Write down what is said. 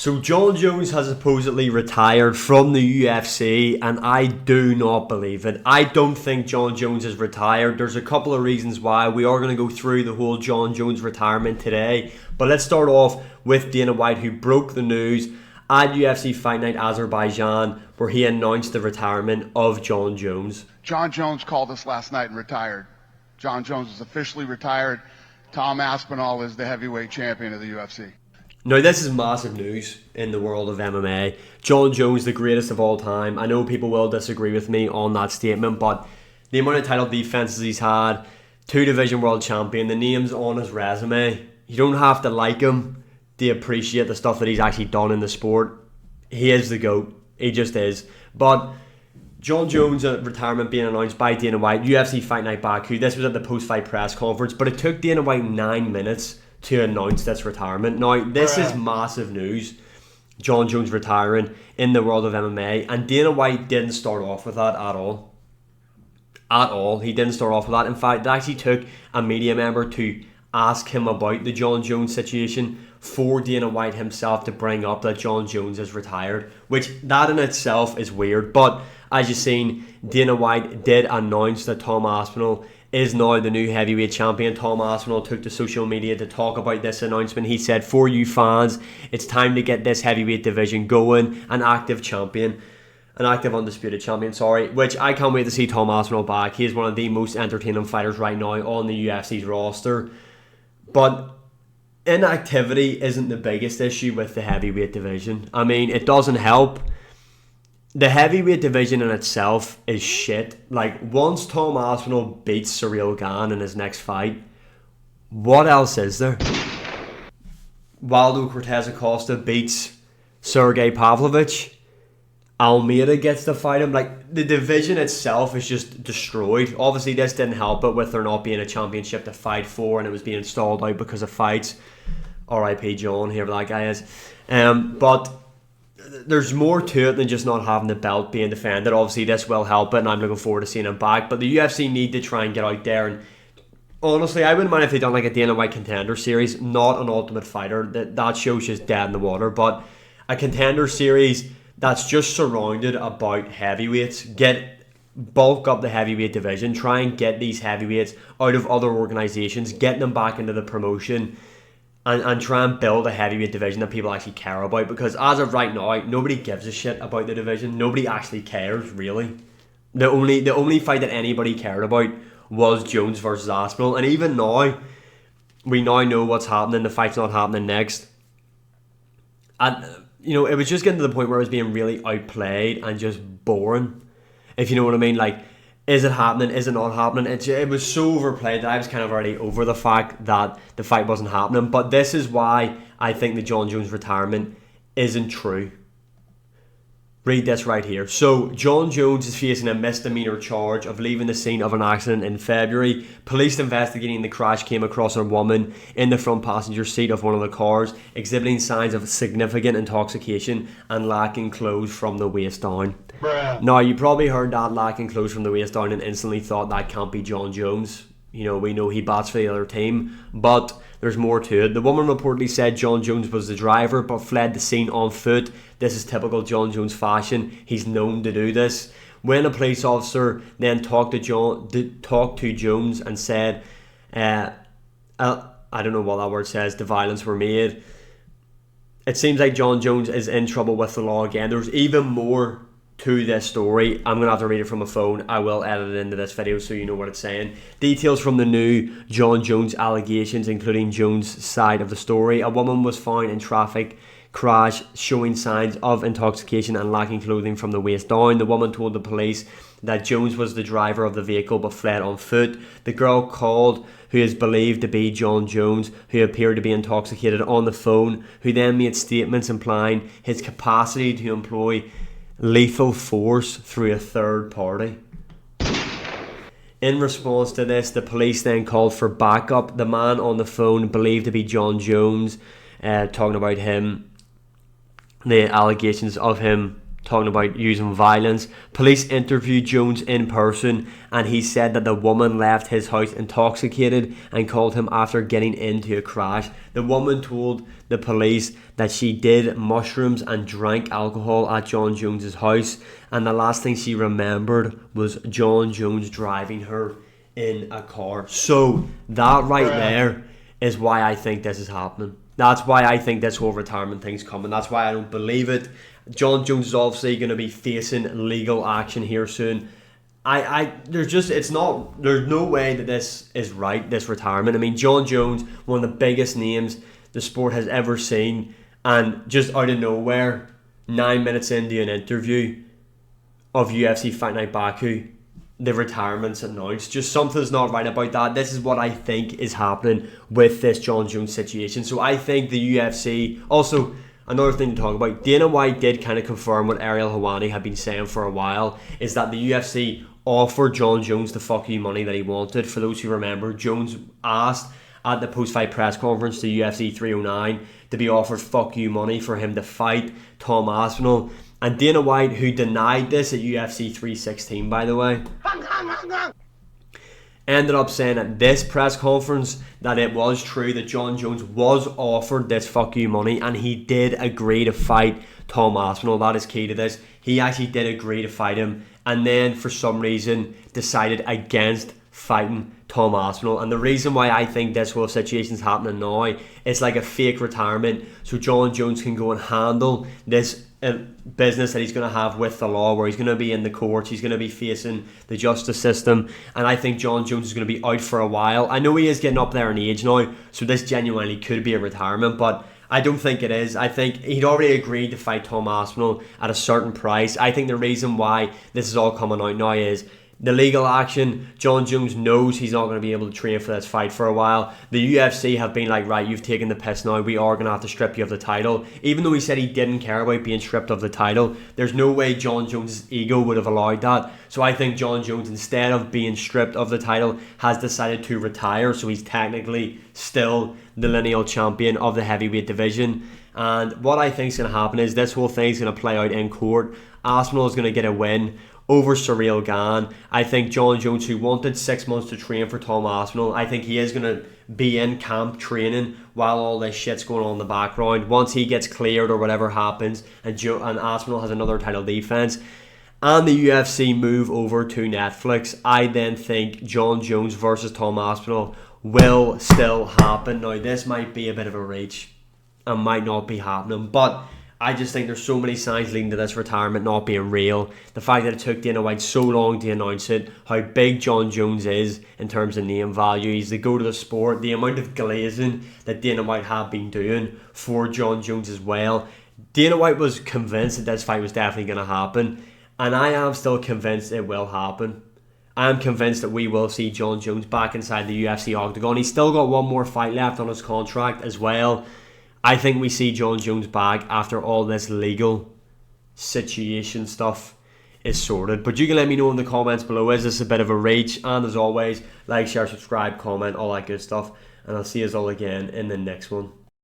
So Jon Jones has supposedly retired from the UFC, and I do not believe it. I don't think Jon Jones is retired. There's a couple of reasons why. We are going to go through the whole Jon Jones retirement today, but let's start off with Dana White, who broke the news at UFC Fight Night Azerbaijan, where he announced the retirement of Jon Jones. Jon Jones called us last night and retired. Jon Jones is officially retired. Tom Aspinall is the heavyweight champion of the UFC. Now, this is massive news in the world of MMA. Jon Jones, the greatest of all time. I know people will disagree with me on that statement, but the amount of title defenses he's had, 2-division world champion, the names on his resume, you don't have to like him to appreciate the stuff that he's actually done in the sport. He is the GOAT. He just is. But Jon Jones' retirement being announced by Dana White, UFC Fight Night Baku, this was at the post-fight press conference, but it took Dana White 9 minutes to announce this retirement. Now, this is massive news. Jon Jones retiring in the world of MMA, and Dana White didn't start off with that at all. At all. He didn't start off with that. In fact, it actually took a media member to ask him about the Jon Jones situation for Dana White himself to bring up that Jon Jones is retired, which that in itself is weird. But as you've seen, Dana White did announce that Tom Aspinall is now the new heavyweight champion. Tom Aspinall took to social media to talk about this announcement. He said, "For you fans, it's time to get this heavyweight division going. An active undisputed champion, which I can't wait to see Tom Aspinall back. He is one of the most entertaining fighters right now on the UFC's roster. But inactivity isn't the biggest issue with the heavyweight division. I mean, it doesn't help. The heavyweight division in itself is shit. Like, once Tom Aspinall beats Ciryl Gane in his next fight, what else is there? Waldo Cortez Acosta beats Sergey Pavlovich. Almeida gets to fight him. Like, the division itself is just destroyed. Obviously, this didn't help it with there not being a championship to fight for, and it was being stalled out because of fights. R.I.P. John, whoever that guy is. But there's more to it than just not having the belt being defended. Obviously, this will help it, and I'm looking forward to seeing him back. But the UFC need to try and get out there. And honestly, I wouldn't mind if they done like a Dana White Contender Series, not an Ultimate Fighter. That show's just dead in the water. But a Contender Series that's just surrounded about heavyweights. Bulk up the heavyweight division. Try and get these heavyweights out of other organizations. Get them back into the promotion. And try and build a heavyweight division that people actually care about, because as of right now, nobody gives a shit about the division. Nobody actually cares, really. The only fight that anybody cared about was Jones versus Aspinall, and even now, we now know what's happening. The fight's not happening next. And it was just getting to the point where it was being really outplayed and just boring, if you know what I mean. Like, is it happening? Is it not happening? It was so overplayed that I was kind of already over the fact that the fight wasn't happening. But this is why I think the Jon Jones retirement isn't true. Read this right here. So, Jon Jones is facing a misdemeanor charge of leaving the scene of an accident in February. Police investigating the crash came across a woman in the front passenger seat of one of the cars, exhibiting signs of significant intoxication and lacking clothes from the waist down. Bruh. Now, you probably heard that, lacking clothes from the waist down, and instantly thought that can't be Jon Jones. We know he bats for the other team, but there's more to it. The woman reportedly said Jon Jones was the driver, but fled the scene on foot. This is typical Jon Jones fashion. He's known to do this. When a police officer then talked to Jones and said, I don't know what that word says, the violence were made. It seems like Jon Jones is in trouble with the law again. There's even more to this story. I'm going to have to read it from a phone. I will edit it into this video so you know what it's saying. Details from the new Jon Jones allegations, including Jones' side of the story. A woman was found in traffic crash showing signs of intoxication and lacking clothing from the waist down. The woman told the police that Jones was the driver of the vehicle but fled on foot. The girl called, who is believed to be Jon Jones, who appeared to be intoxicated, on the phone, who then made statements implying his capacity to employ lethal force through a third party. In response to this, the police then called for backup. The man on the phone, believed to be Jon Jones, talking about him, the allegations of him talking about using violence. Police interviewed Jones in person, and he said that the woman left his house intoxicated and called him after getting into a crash. The woman told the police that she did mushrooms and drank alcohol at Jon Jones's house, and the last thing she remembered was Jon Jones driving her in a car. So that right there is why I think this is happening. That's why I think this whole retirement thing's coming. That's why I don't believe it. Jon Jones is obviously going to be facing legal action here soon. There's no way that this is right, this retirement. I mean, Jon Jones, one of the biggest names the sport has ever seen, and just out of nowhere, 9 minutes into an interview of UFC Fight Night Baku, the retirement's announced. Just something's not right about that. This is what I think is happening with this Jon Jones situation. So I think the UFC... Also, another thing to talk about, Dana White did kind of confirm what Ariel Helwani had been saying for a while, is that the UFC offered Jon Jones the fuck you money that he wanted. For those who remember, Jones asked at the post-fight press conference to UFC 309 to be offered fuck you money for him to fight Tom Aspinall. And Dana White, who denied this at UFC 316, by the way, ended up saying at this press conference that it was true that Jon Jones was offered this fuck you money, and he did agree to fight Tom Aspinall. That is key to this. He actually did agree to fight him, and then for some reason decided against fighting Tom Aspinall. And the reason why I think this whole situation is happening now, it's like a fake retirement, so Jon Jones can go and handle this business that he's going to have with the law, where he's going to be in the courts, he's going to be facing the justice system, and I think Jon Jones is going to be out for a while. I know he is getting up there in age now, so this genuinely could be a retirement, but I don't think it is. I think he'd already agreed to fight Tom Aspinall at a certain price. I think the reason why this is all coming out now is the legal action. Jon Jones knows he's not going to be able to train for this fight for a while. The UFC have been like, right, you've taken the piss now, we are going to have to strip you of the title. Even though he said he didn't care about being stripped of the title, there's no way Jon Jones' ego would have allowed that. So I think Jon Jones, instead of being stripped of the title, has decided to retire, so he's technically still the lineal champion of the heavyweight division. And what I think is going to happen is this whole thing is going to play out in court. Aspinall is going to get a win over Ciryl Gane. I think Jon Jones, who wanted 6 months to train for Tom Aspinall, I think he is going to be in camp training while all this shit's going on in the background. Once he gets cleared or whatever happens, and Aspinall has another title defense, and the UFC move over to Netflix, I then think Jon Jones versus Tom Aspinall will still happen. Now, this might be a bit of a reach and might not be happening, but I just think there's so many signs leading to this retirement not being real. The fact that it took Dana White so long to announce it, how big Jon Jones is in terms of name value, he's the go-to the sport, the amount of glazing that Dana White had been doing for Jon Jones as well. Dana White was convinced that this fight was definitely going to happen, and I am still convinced it will happen. I am convinced that we will see Jon Jones back inside the UFC octagon. He's still got one more fight left on his contract as well. I think we see Jon Jones back after all this legal situation stuff is sorted. But you can let me know in the comments below, is this a bit of a reach? And as always, like, share, subscribe, comment, all that good stuff. And I'll see you all again in the next one.